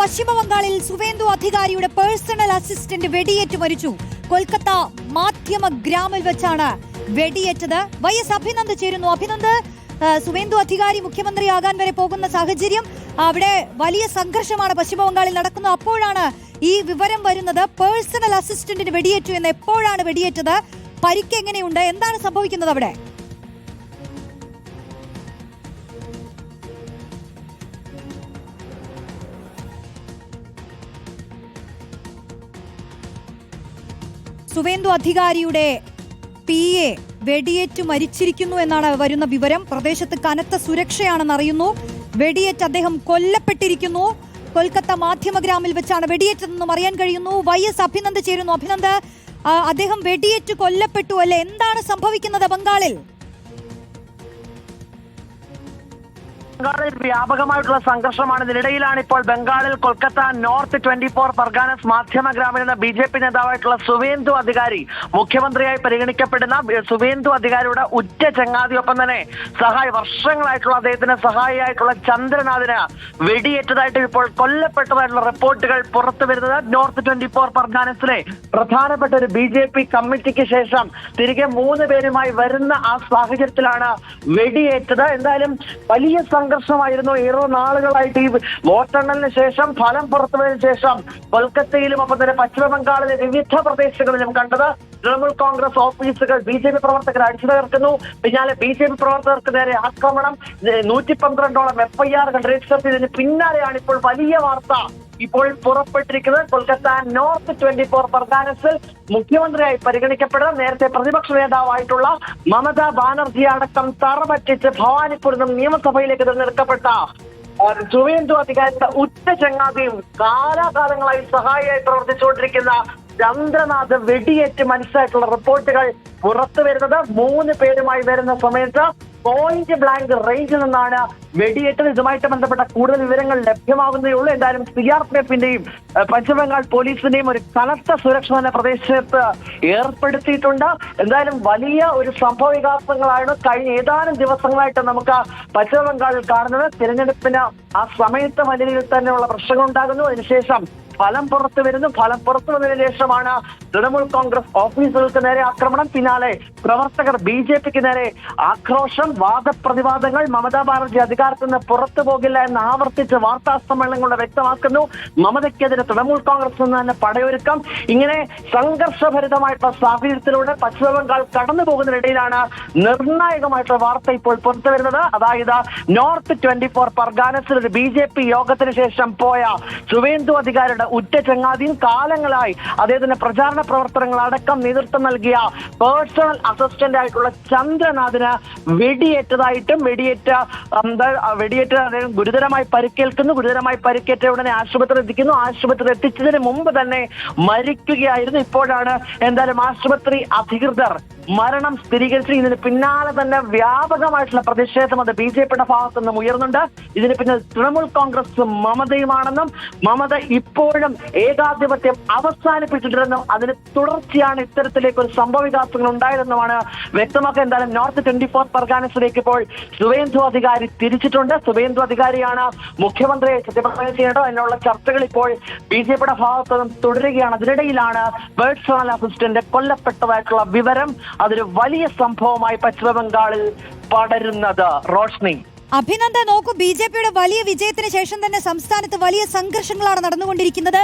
പശ്ചിമബംഗാളിൽ Suvendu അധികാരിയുടെ personal assistant വെടിയേറ്റ് മരിച്ചു. കൊൽക്കത്ത മാധ്യമ ഗ്രാമിൽ വെച്ചാണ് വെടിയേറ്റത്. വൈഎസ് അഭിനന്ദ് ചേരുന്നു. അഭിനന്ദ്, സുവേന്ദു അധികാരി മുഖ്യമന്ത്രിയാകാൻ വരെ പോകുന്ന സാഹചര്യം, അവിടെ വലിയ സംഘർഷമാണ് പശ്ചിമബംഗാളിൽ നടക്കുന്നത്. അപ്പോഴാണ് ഈ വിവരം വരുന്നത്. പേഴ്സണൽ അസിസ്റ്റന്റിന് വെടിയേറ്റു എന്ന്. എപ്പോഴാണ് വെടിയേറ്റത്? പരിക്ക് എങ്ങനെയുണ്ട്? എന്താണ് സംഭവിക്കുന്നത് അവിടെ? സുവേന്ദു അധികാരിയുടെ PA വെടിയേറ്റ് മരിച്ചിരിക്കുന്നു എന്നാണ് വരുന്ന വിവരം. പ്രദേശത്ത് കനത്ത സുരക്ഷയാണെന്ന് അറിയുന്നു. വെടിയേറ്റ് അദ്ദേഹം കൊല്ലപ്പെട്ടിരിക്കുന്നു. കൊൽക്കത്ത മാധ്യമഗ്രാമിൽ വെച്ചാണ് വെടിയേറ്റതെന്നും അറിയാൻ കഴിയുന്നു. വൈഎസ് അഭിനന്ദ് ചേരുന്നു. അഭിനന്ദ്, അദ്ദേഹം വെടിയേറ്റ് കൊല്ലപ്പെട്ടു അല്ലെ? എന്താണ് സംഭവിക്കുന്നത് ബംഗാളിൽ? ബംഗാളിൽ വ്യാപകമായിട്ടുള്ള സംഘർഷമാണ്. ഇതിനിടയിലാണ് ഇപ്പോൾ ബംഗാളിൽ കൊൽക്കത്ത നോർത്ത് 24 പർഗാനസ് മാധ്യമ ഗ്രാമിൽ നിന്ന് BJP നേതാവായിട്ടുള്ള സുവേന്ദു അധികാരി, മുഖ്യമന്ത്രിയായി പരിഗണിക്കപ്പെടുന്ന സുവേന്ദു അധികാരിയുടെ ഉറ്റ ചങ്ങാതിയൊപ്പം തന്നെ വർഷങ്ങളായിട്ടുള്ള അദ്ദേഹത്തിന് സഹായിയായിട്ടുള്ള ചന്ദ്രനാഥിന് വെടിയേറ്റതായിട്ട് ഇപ്പോൾ കൊല്ലപ്പെട്ടതായിട്ടുള്ള റിപ്പോർട്ടുകൾ പുറത്തു വരുന്നത്. നോർത്ത് 24 പർഗാനസിലെ പ്രധാനപ്പെട്ട ഒരു BJP കമ്മിറ്റിക്ക് ശേഷം തിരികെ 3 പേരുമായി വരുന്ന ആ സാഹചര്യത്തിലാണ് വെടിയേറ്റത്. എന്തായാലും വലിയ സംഘർഷമായിരുന്നു. ഏറെ നാളുകളായിട്ട് ഈ വോട്ടെണ്ണലിന് ശേഷം, ഫലം പുറത്തുവന്നതിന് ശേഷം കൊൽക്കത്തയിലും ഒപ്പം തന്നെ പശ്ചിമ ബംഗാളിലെ വിവിധ പ്രദേശങ്ങളിലും കണ്ടത്. തൃണമൂൽ കോൺഗ്രസ് ഓഫീസുകൾ BJP പ്രവർത്തകർ അടിച്ചു തകർക്കുന്നു. പിന്നാലെ BJP പ്രവർത്തകർക്ക് നേരെ ആക്രമണം. 112ഓളം FIR രജിസ്റ്റർ ചെയ്തതിന് പിന്നാലെയാണ് ഇപ്പോൾ വലിയ വാർത്ത ഇപ്പോൾ പുറപ്പെട്ടിരിക്കുന്നത്. കൊൽക്കത്ത നോർത്ത് 24 പർഗാനസിൽ മുഖ്യമന്ത്രിയായി പരിഗണിക്കപ്പെടുന്ന നേരത്തെ പ്രതിപക്ഷ നേതാവായിട്ടുള്ള മമതാ ബാനർജി അടക്കം തറപറ്റിച്ച് ഭവാനിപ്പൂരിൽ നിന്നും നിയമസഭയിലേക്ക് തിരഞ്ഞെടുക്കപ്പെട്ട സുവേന്ദു അധികാരിയുടെ ഉറ്റ ചങ്ങാതിയും കാലാകാലങ്ങളായി സഹായിയായി പ്രവർത്തിച്ചുകൊണ്ടിരിക്കുന്ന ചന്ദ്രനാഥ് വെടിയേറ്റ് മരിച്ചതായിട്ടുള്ള റിപ്പോർട്ടുകൾ പുറത്തു വരുന്നത്. 3 പേരുമായി വരുന്ന സമയത്ത് പോയിന്റ് ബ്ലാങ്ക് റേഞ്ചിൽ നിന്നാണ് വെടിയേറ്റത്. ഇതുമായിട്ട് ബന്ധപ്പെട്ട കൂടുതൽ വിവരങ്ങൾ ലഭ്യമാകുന്നേ ഉള്ളൂ. എന്തായാലും CRPFന്റെയും പശ്ചിമബംഗാൾ പോലീസിന്റെയും ഒരു കനത്ത സുരക്ഷ തന്നെ പ്രദേശത്ത് ഏർപ്പെടുത്തിയിട്ടുണ്ട്. എന്തായാലും വലിയ ഒരു സംഭവ വികാസങ്ങളാണ് കഴിഞ്ഞ ഏതാനും ദിവസങ്ങളായിട്ട് നമുക്ക് പശ്ചിമബംഗാളിൽ കാണുന്നത്. തിരഞ്ഞെടുപ്പിന് ആ സമയത്ത് വലിയ രീതിയിൽ തന്നെയുള്ള പ്രശ്നങ്ങൾ ഉണ്ടാകുന്നു. അതിനുശേഷം ഫലം പുറത്തു വരുന്നു. ഫലം പുറത്തു വന്നതിന് ശേഷമാണ് തൃണമൂൽ കോൺഗ്രസ് ഓഫീസുകൾക്ക് നേരെ ആക്രമണം. പിന്നാലെ പ്രവർത്തകർ BJPക്ക് നേരെ ആക്രോശം, വാദപ്രതിവാദങ്ങൾ. മമതാ ബാനർജി അധികാരത്തിൽ നിന്ന് പുറത്തു പോകില്ല എന്ന് ആവർത്തിച്ച് വാർത്താ സമ്മേളനങ്ങളുടെ വ്യക്തമാക്കുന്നു. മമതയ്ക്കെതിരെ തൃണമൂൽ കോൺഗ്രസ് നിന്ന് തന്നെ പടയൊരുക്കം. ഇങ്ങനെ സംഘർഷഭരിതമായിട്ടുള്ള സാഹചര്യത്തിലൂടെ പശ്ചിമബംഗാൾ കടന്നു പോകുന്നതിനിടയിലാണ് നിർണായകമായിട്ടുള്ള വാർത്ത ഇപ്പോൾ പുറത്തു വരുന്നത്. അതായത് നോർത്ത് 24 പർഗാനസിൽ ഒരു BJP യോഗത്തിന് ശേഷം പോയ സുവേന്ദു അധികാരിയുടെ ഉറ്റ ചങ്ങാതിയും കാലങ്ങളായി അദ്ദേഹത്തിന്റെ പ്രചാരണ പ്രവർത്തനങ്ങൾ അടക്കം നേതൃത്വം നൽകിയ പേഴ്സണൽ അസിസ്റ്റന്റ് ആയിട്ടുള്ള ചന്ദ്രനാഥിന് വെടിയേറ്റതായിട്ടും വെടിയേറ്റ് അദ്ദേഹം ഗുരുതരമായി പരിക്കേൽക്കുന്നു. ഗുരുതരമായി പരിക്കേറ്റ ഉടനെ ആശുപത്രി എത്തിക്കുന്നു. ആശുപത്രി എത്തിച്ചതിന് മുമ്പ് തന്നെ മരിക്കുകയായിരുന്നു. ഇപ്പോഴാണ് എന്തായാലും ആശുപത്രി അധികൃതർ മരണം സ്ഥിരീകരിച്ചു. ഇതിന് പിന്നാലെ തന്നെ വ്യാപകമായിട്ടുള്ള പ്രതിഷേധം അത് BJPയുടെ ഭാഗത്തു നിന്നും ഉയർന്നുണ്ട്. ഇതിന് പിന്നിൽ തൃണമൂൽ കോൺഗ്രസ് മമതയുമാണെന്നും മമത ഇപ്പോഴും ഏകാധിപത്യം അവസാനിപ്പിച്ചിട്ടില്ലെന്നും അതിന് തുടർച്ചയാണ് ഇത്തരത്തിലേക്ക് ഒരു സംഭവ വികാസങ്ങൾ ഉണ്ടായതെന്നുമാണ് വ്യക്തമാക്കുക. എന്തായാലും നോർത്ത് 24 പർഗാനസിലേക്ക് ഇപ്പോൾ സുവേന്ദു അധികാരി തിരിച്ചിട്ടുണ്ട്. സുവേന്ദു അധികാരിയാണ് മുഖ്യമന്ത്രിയെ സത്യപ്രതിജ്ഞ ചെയ്യേണ്ടത് എന്നുള്ള ചർച്ചകൾ ഇപ്പോൾ BJPയുടെ ഭാഗത്തു നിന്നും തുടരുകയാണ്. അതിനിടയിലാണ് പേഴ്സണൽ അസിസ്റ്റന്റ് കൊല്ലപ്പെട്ടതായിട്ടുള്ള വിവരം അതൊരു വലിയ സംഭവമായി പശ്ചിമ ബംഗാളിൽ പടരുന്നത്. റോഷ്നി, അഭിനന്ദ, നോക്കൂ, BJPയുടെ വലിയ വിജയത്തിന് ശേഷം തന്നെ സംസ്ഥാനത്ത് വലിയ സംഘർഷങ്ങളാണ് നടന്നുകൊണ്ടിരിക്കുന്നത്.